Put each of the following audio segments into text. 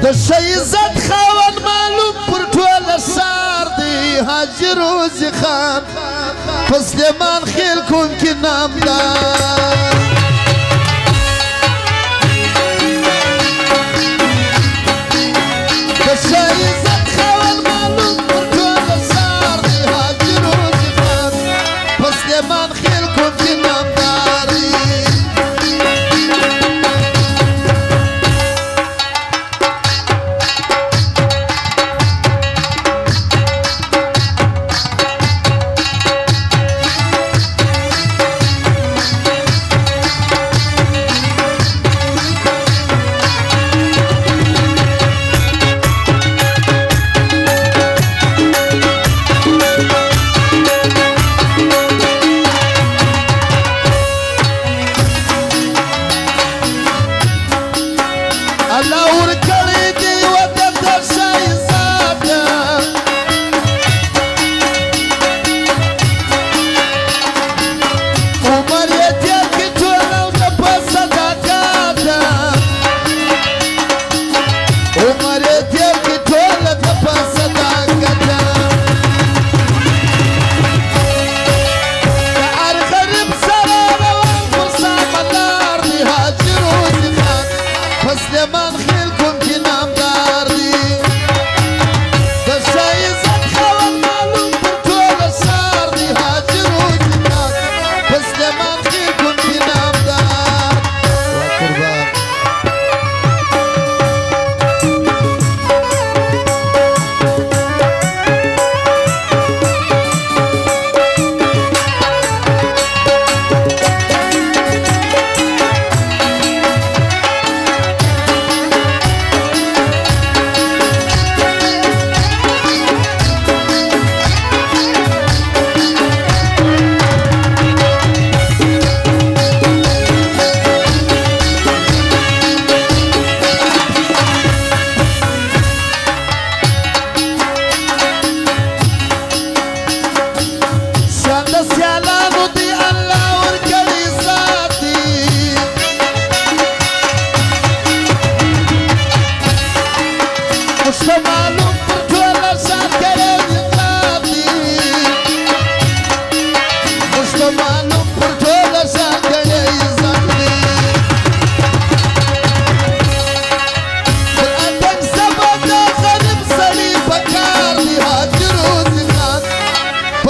د شیزت خوان معلوم پر ټول سار دی حاجی روزی خان پسلیمان خیل کن کی نامدار د شیزت خوان معلوم پر ټول سار دی حاجی روزی خان پسلیمان خیل کن کی نامدار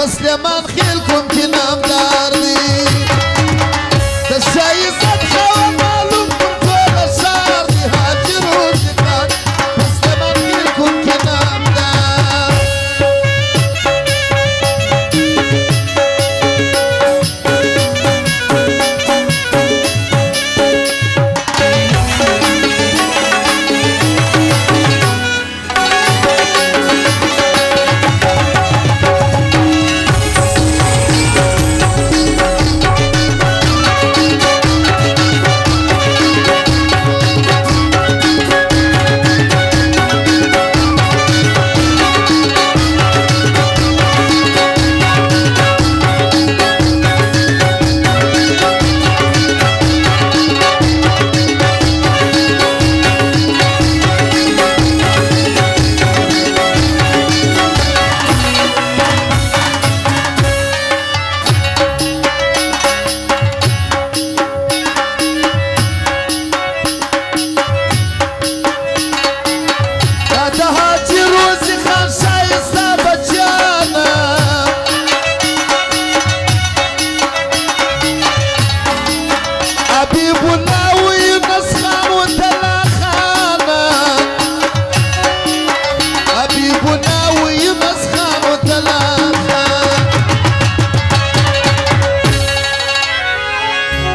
پسلیمان خیل کن کی نامدار دی د شیزت خوان معلوم پر ټول سار دی حاجی روزی خان پسلیمان خیل کن کی نامدار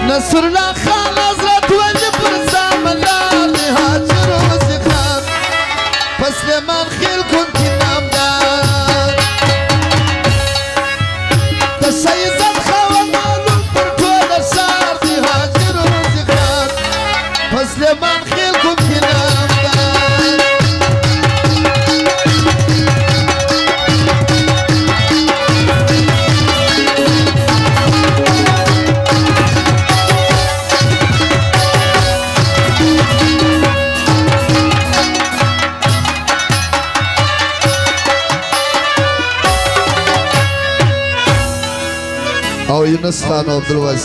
نصرالله خان حضرت ولی پر زامنان حاجی روزی خان پسلیمان خیل کن کی نامدار د شیزت خوان معلوم پر ټول سار دی حاجی روزی خان پسلیمان خیل کن کی نامدار او يونس خان عبد الواسع